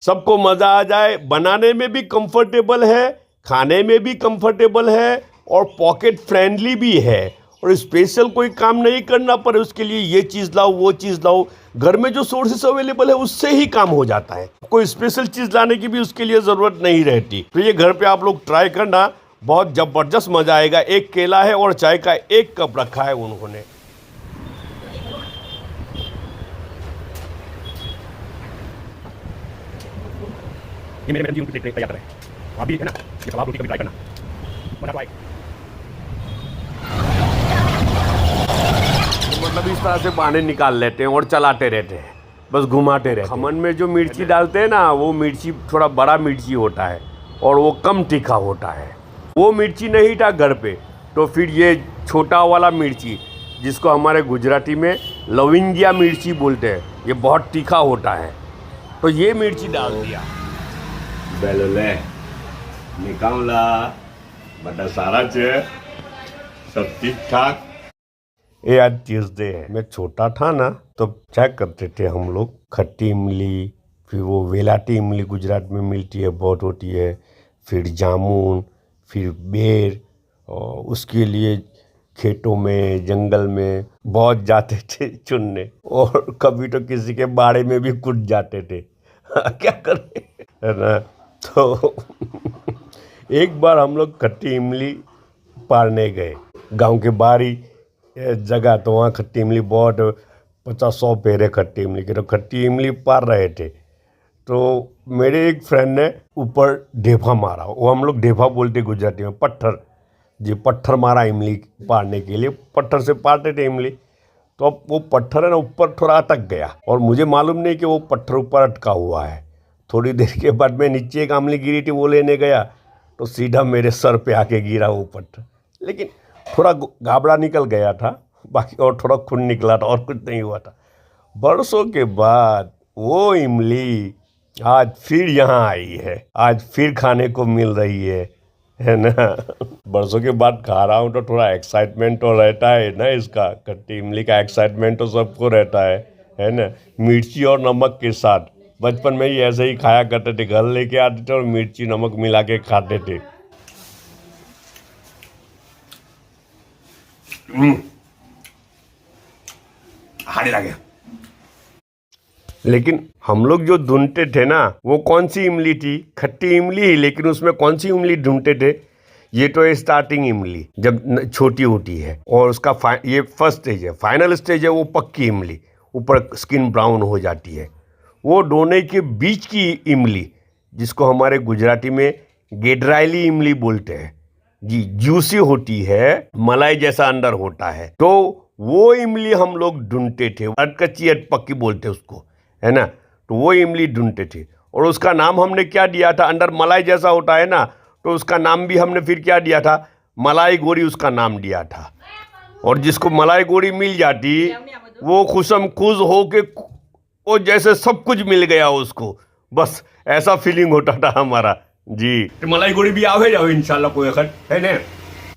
सबको मज़ा आ जाए, बनाने में भी कंफर्टेबल है, खाने में भी कंफर्टेबल है और पॉकेट फ्रेंडली भी है। और स्पेशल कोई काम नहीं करना पड़े उसके लिए, ये चीज़ लाओ वो चीज़ लाओ, घर में जो सोर्सेस अवेलेबल है उससे ही काम हो जाता है। कोई स्पेशल चीज़ लाने की भी उसके लिए ज़रूरत नहीं रहती। तो ये घर पे आप लोग ट्राई करना, बहुत ज़बरदस्त मज़ा आएगा। एक केला है और चाय का एक कप रखा है उन्होंने। ये मेरे मैडम जी तैयार कर रहे हैं। आप भी है ना, ये कबाब रोटी कभी ट्राई करना, बना ट्राई। मतलब इस तरह से बाने निकाल लेते हैं और चलाते रहते हैं, बस घुमाते रहते हैं। खमन में जो मिर्ची डालते हैं ना, वो मिर्ची थोड़ा बड़ा मिर्ची होता है और वो कम तीखा होता है। वो मिर्ची नहीं था घर पे, तो फिर ये छोटा वाला मिर्ची, जिसको हमारे गुजराती में लविंगिया मिर्ची बोलते हैं, ये बहुत तीखा होता है, तो ये मिर्ची डाल दिया। બેલોલે નિકામલા બધા સારા છે सब ठीक ठाक। ये आज ट्यूसडे है। मैं छोटा था ना तो क्या करते थे हम लोग, खट्टी इमली, फिर वो वेलाटी इमली गुजरात में मिलती है, बहुत होती है, फिर जामुन, फिर बेर, और उसके लिए खेतों में जंगल में बहुत जाते थे चुनने, और कभी तो किसी के बाड़े में भी कूद जाते थे। क्या करें, है ना। तो एक बार हम लोग खट्टी इमली पारने गए गांव के बाहरी जगह, तो वहाँ खट्टी इमली बहुत 50-100 पेड़ खट्टी इमली के, तो खट्टी इमली पार रहे थे। तो मेरे एक फ्रेंड ने ऊपर ढेफा मारा, वो हम लोग ढेफा बोलते गुजराती में, पत्थर जी, पत्थर मारा इमली पारने के लिए, पत्थर से पारते थे इमली। तो अब वो पत्थर है ना ऊपर थोड़ा अटक गया, और मुझे मालूम नहीं कि वो पत्थर ऊपर अटका हुआ है। थोड़ी देर के बाद में नीचे एक इमली गिरी थी, वो लेने गया तो सीधा मेरे सर पे आके गिरा वो पत्थर, लेकिन थोड़ा गाबड़ा निकल गया था, बाकी और थोड़ा खून निकला था, और कुछ नहीं हुआ था। बरसों के बाद वो इमली आज फिर यहाँ आई है, आज फिर खाने को मिल रही है ना। बरसों के बाद खा रहा हूँ तो थोड़ा एक्साइटमेंट तो रहता है ना, इसका खट्टी इमली का एक्साइटमेंट तो सबको रहता है ना। मिर्ची और नमक के साथ बचपन में ही ऐसे ही खाया करते थे, घर लेके आते थे और मिर्ची नमक मिला के खाते थे। हाड़ी लगे। लेकिन हम लोग जो ढूंढते थे ना, वो कौन सी इमली थी, खट्टी इमली ही, लेकिन उसमें कौन सी इमली ढूंढते थे, ये तो है स्टार्टिंग इमली जब छोटी होती है, और उसका ये फर्स्ट स्टेज है। फाइनल स्टेज है वो पक्की इमली, ऊपर स्किन ब्राउन हो जाती है। वो दोनों के बीच की इमली, जिसको हमारे गुजराती में गेडराइली इमली बोलते हैं जी, जूसी होती है, मलाई जैसा अंदर होता है, तो वो इमली हम लोग ढूंढते थे। अटकच्ची अटपक्की बोलते उसको, है ना। तो वो इमली ढूंढते थे, और उसका नाम हमने क्या दिया था, अंदर मलाई जैसा होता है ना, तो उसका नाम भी हमने फिर क्या दिया था, मलाई गोरी उसका नाम दिया था। और जिसको मलाई गोरी मिल जाती, वो खुशम खुश हो के, वो जैसे सब कुछ मिल गया उसको, बस ऐसा फीलिंग होता था हमारा जी। तो मलाई गोड़ी भी आवे जाओ इंशाल्लाह कोई वक्त, है ना।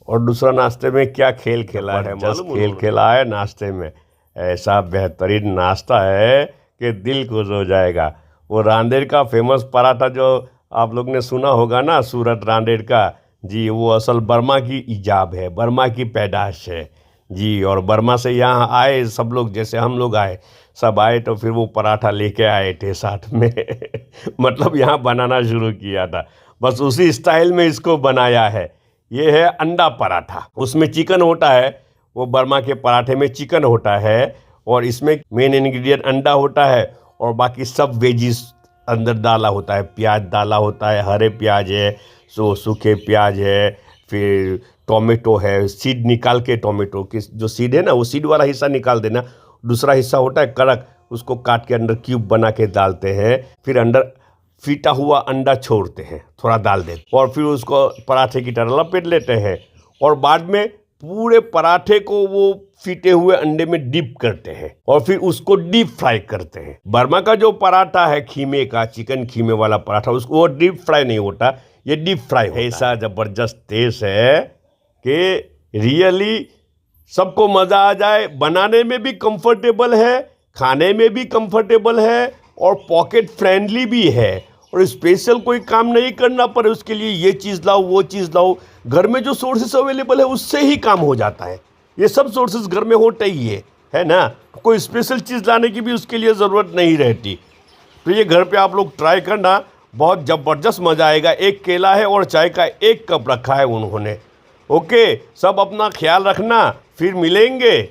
और दूसरा नाश्ते में क्या खेल खेला है, मस्त खेल खेला है नाश्ते में, ऐसा बेहतरीन नाश्ता है कि दिल खुश हो जाएगा। वो रांदेर का फेमस पराठा जो आप लोग ने सुना होगा ना, सूरत रांदेर का जी, वो असल बर्मा की इजाब है, बर्मा की पैदाश है जी। और बर्मा से यहाँ आए सब लोग, जैसे हम लोग आए, सब आए तो फिर वो पराठा लेके आए थे साथ में मतलब यहाँ बनाना शुरू किया था, बस उसी स्टाइल में इसको बनाया है। ये है अंडा पराठा, उसमें चिकन होता है, वो बर्मा के पराठे में चिकन होता है, और इसमें मेन इंग्रेडिएंट अंडा होता है, और बाकी सब वेजिस अंदर डाला होता है। प्याज डाला होता है, हरे प्याज है, सूखे प्याज है, फिर टोमेटो है, सीड निकाल के, टोमेटो की जो सीड है ना, वो सीड वाला हिस्सा निकाल देना, दूसरा हिस्सा होता है कड़क, उसको काट के अंदर क्यूब बना के डालते हैं, फिर अंदर फीटा हुआ अंडा छोड़ते हैं, थोड़ा डाल देते, और फिर उसको पराठे की तरह लपेट लेते हैं, और बाद में पूरे पराठे को वो फीटे हुए अंडे में डिप करते हैं, और फिर उसको डीप फ्राई करते हैं। बर्मा का जो पराठा है खीमे का, चिकन खीमे वाला पराठा, उसको वो डीप फ्राई नहीं होता, ये डीप फ्राई होता है। ऐसा ज़बरदस्त टेस्ट है कि रियली सबको मज़ा आ जाए, बनाने में भी कंफर्टेबल है, खाने में भी कंफर्टेबल है, और पॉकेट फ्रेंडली भी है। और स्पेशल कोई काम नहीं करना पड़े उसके लिए ये चीज़ लाओ वो चीज़ लाओ। घर में जो सोर्सेस अवेलेबल है उससे ही काम हो जाता है। ये सब सोर्सेस घर में होते ही है ना, कोई स्पेशल चीज़ लाने की भी उसके लिए ज़रूरत नहीं रहती। तो ये घर पे आप लोग ट्राई करना, बहुत ज़बरदस्त मज़ा आएगा। एक केला है और चाय का 1 कप रखा है उन्होंने। ओके, सब अपना ख्याल रखना, फिर मिलेंगे।